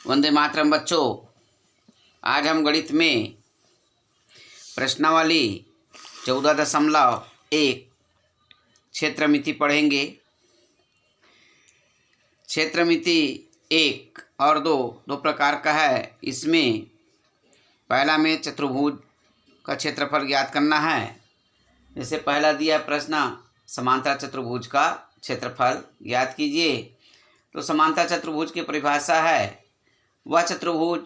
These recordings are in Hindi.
वंदे मातरम बच्चों। आज हम गणित में प्रश्नावली 14.1 क्षेत्रमिति पढ़ेंगे। क्षेत्रमिति 1 और 2 प्रकार का है। इसमें पहला में चतुर्भुज का क्षेत्रफल ज्ञात करना है। जैसे पहला दिया प्रश्न, समांतर चतुर्भुज का क्षेत्रफल ज्ञात कीजिए। तो समांतर चतुर्भुज की परिभाषा है वह चतुर्भुज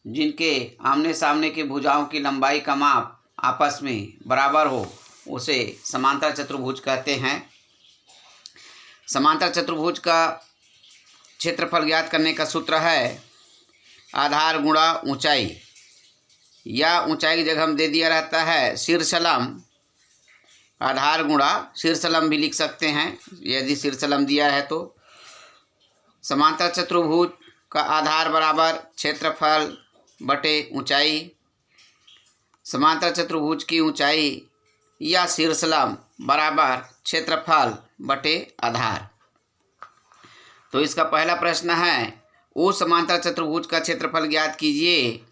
जिनके आमने सामने की भुजाओं की लंबाई का माप आपस में बराबर हो, उसे समांतर चतुर्भुज कहते हैं। समांतर चतुर्भुज का क्षेत्रफल ज्ञात करने का सूत्र है आधार गुणा ऊंचाई, या ऊंचाई की जगह हम दे दिया रहता है शीर्षलम। आधार गुणा शीर्षलम भी लिख सकते हैं यदि शीर्षलम दिया है तो। समांतर चतुर्भुज का आधार बराबर क्षेत्रफल बटे ऊंचाई। समांतर चतुर्भुज की ऊंचाई या शीर्षलम बराबर क्षेत्रफल बटे आधार। तो इसका पहला प्रश्न है उस समांतर चतुर्भुज का क्षेत्रफल ज्ञात कीजिए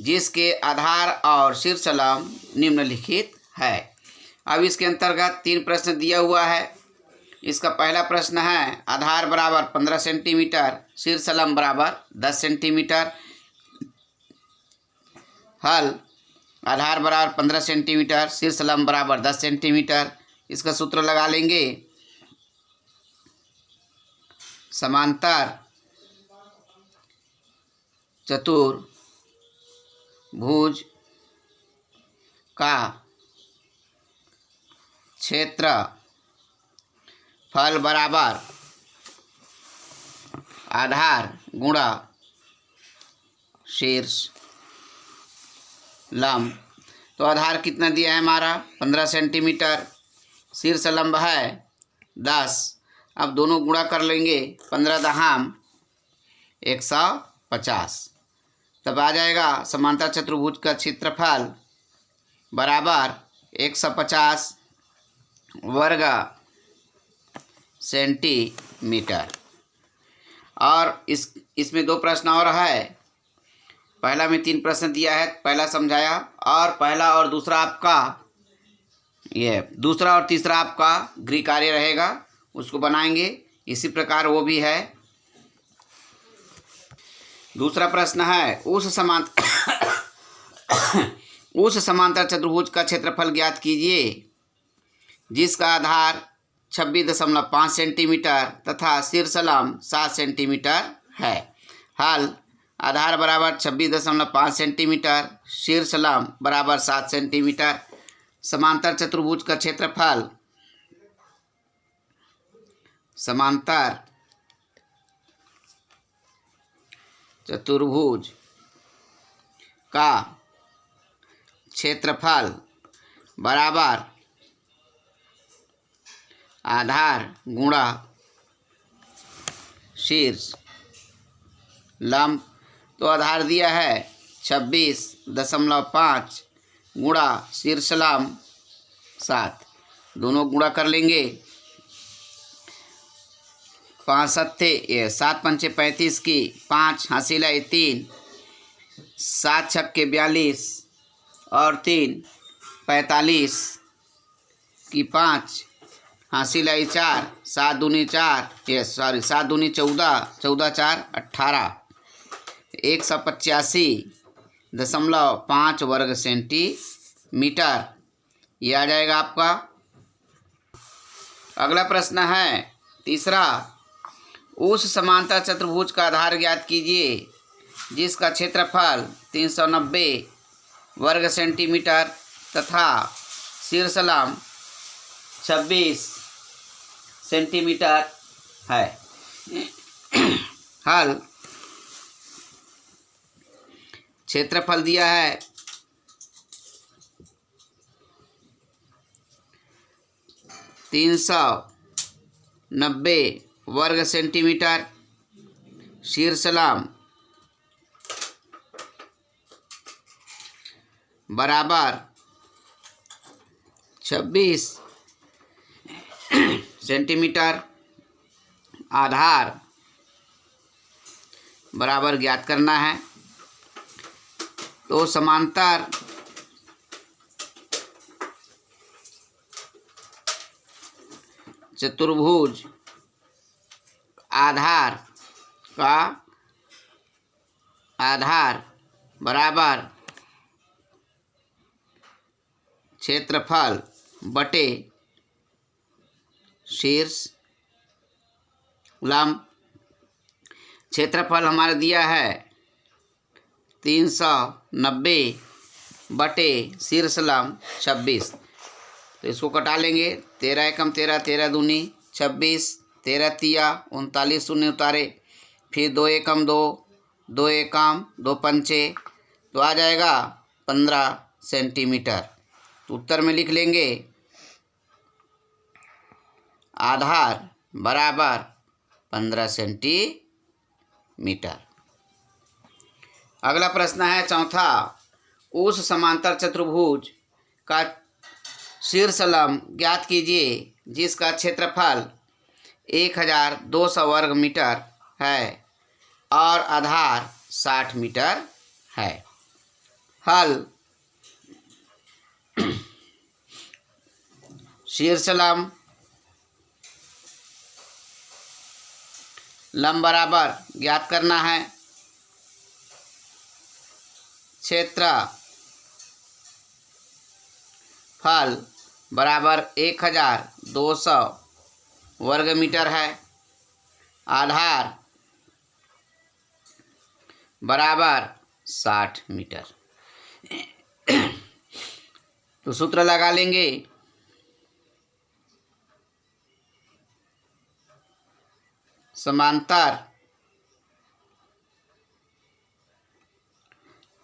जिसके आधार और शीर्षलम निम्नलिखित है। अब इसके अंतर्गत 3 प्रश्न दिया हुआ है। इसका पहला प्रश्न है आधार बराबर 15 सेंटीमीटर, शीर्षलम बराबर 10 सेंटीमीटर। हल आधार बराबर 15 सेंटीमीटर, शीर्षलम बराबर 10 सेंटीमीटर। इसका सूत्र लगा लेंगे समांतर चतुर्भुज का क्षेत्रफल बराबर आधार गुणा शीर्षलम। तो आधार कितना दिया है हमारा 15 सेंटीमीटर, शीर्षलंब है 10। अब दोनों गुणा कर लेंगे, 15 दहाम 150। तब आ जाएगा समांतर चतुर्भुज का क्षेत्रफल बराबर 150 वर्ग सेंटीमीटर। और इसमें 2 प्रश्न और है। पहला में 3 प्रश्न दिया है, पहला समझाया, और पहला और दूसरा आपका दूसरा और तीसरा आपका गृह कार्य रहेगा, उसको बनाएंगे। इसी प्रकार वो भी है। दूसरा प्रश्न है उस समांतर चतुर्भुज का क्षेत्रफल ज्ञात कीजिए जिसका आधार 26.5 सेंटीमीटर तथा शीर्षलम 7 सेंटीमीटर है। हल आधार बराबर 26.5 सेंटीमीटर, शीर्षलम बराबर 7 सेंटीमीटर। समांतर चतुर्भुज का क्षेत्रफल समांतर चतुर्भुज का क्षेत्रफल बराबर आधार गुणा शीर्षलम। तो आधार दिया है 26.5 गुणा शीर्षलम 7, दोनों गुणा कर लेंगे। 7 पंचे 35 की 5 हासिल 3, 7 छक्के 42 और 3 45 की 5 हासिल 4, 7 दूनी 4, 7 दूनी 14, 14 4 18, 185.5 वर्ग सेंटीमीटर। ये आ जाएगा आपका। अगला प्रश्न है तीसरा, उस समांतर चतुर्भुज का आधार ज्ञात कीजिए जिसका क्षेत्रफल 390 वर्ग सेंटीमीटर तथा शीर्षलम 26 सेंटीमीटर है। हल क्षेत्रफल दिया है 390 वर्ग सेंटीमीटर, शीर्षलम बराबर 26 सेंटीमीटर। आधार बराबर ज्ञात करना है। तो समांतर चतुर्भुज आधार बराबर क्षेत्रफल बटे शीर्ष लंब। क्षेत्रफल हमारा दिया है 390 बटे शीर्ष लंब 26। तो इसको कटा लेंगे। 13 एकम 13, 13 दूनी 26, 13 तिया 39 शून्य उतारे, फिर 2 एकम 2, 2 एकम 2 पंचे, तो आ जाएगा 15 सेंटीमीटर। तो उत्तर में लिख लेंगे आधार बराबर 15 सेंटीमीटर। अगला प्रश्न है चौथा, उस समांतर चतुर्भुज का शीर्ष लंब ज्ञात कीजिए जिसका क्षेत्रफल 1200 वर्ग मीटर है और आधार 60 मीटर है। हल शीर्ष लंब बराबर ज्ञात करना है। क्षेत्रफल बराबर 1200 वर्ग मीटर है। आधार बराबर 60 मीटर। तो सूत्र लगा लेंगे। समांतर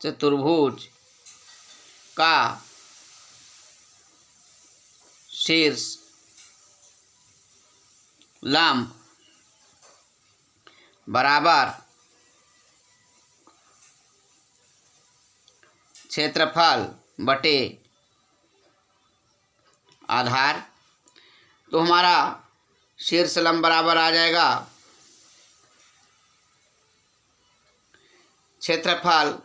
चतुर्भुज का शीर्ष लंब बराबर क्षेत्रफल बटे आधार। तो हमारा शीर्ष लंब बराबर आ जाएगा क्षेत्रफल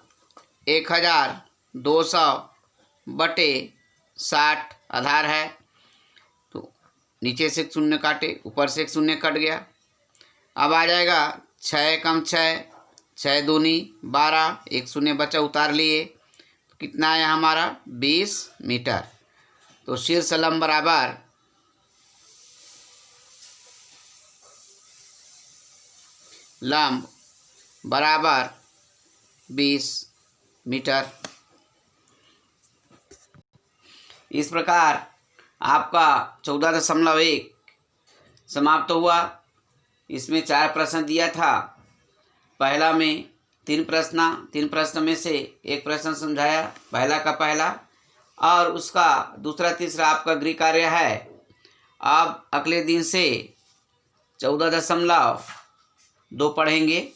1200 बटे 60 आधार है। तो नीचे से एक शून्य काटे, ऊपर से एक शून्य कट गया। अब आ जाएगा 6 एकम 6, 6 दूनी 12, एक शून्य बचा उतार लिए। तो कितना आया हमारा 20 मीटर। तो शीर्ष लंब बराबर लंब बराबर 20 मीटर। इस प्रकार आपका 14.1 समाप्त हुआ। इसमें 4 प्रश्न दिया था। पहला में 3 प्रश्न में से एक प्रश्न समझाया, पहला का पहला, और उसका दूसरा तीसरा आपका गृह कार्य है। अब अगले दिन से 14.2 पढ़ेंगे।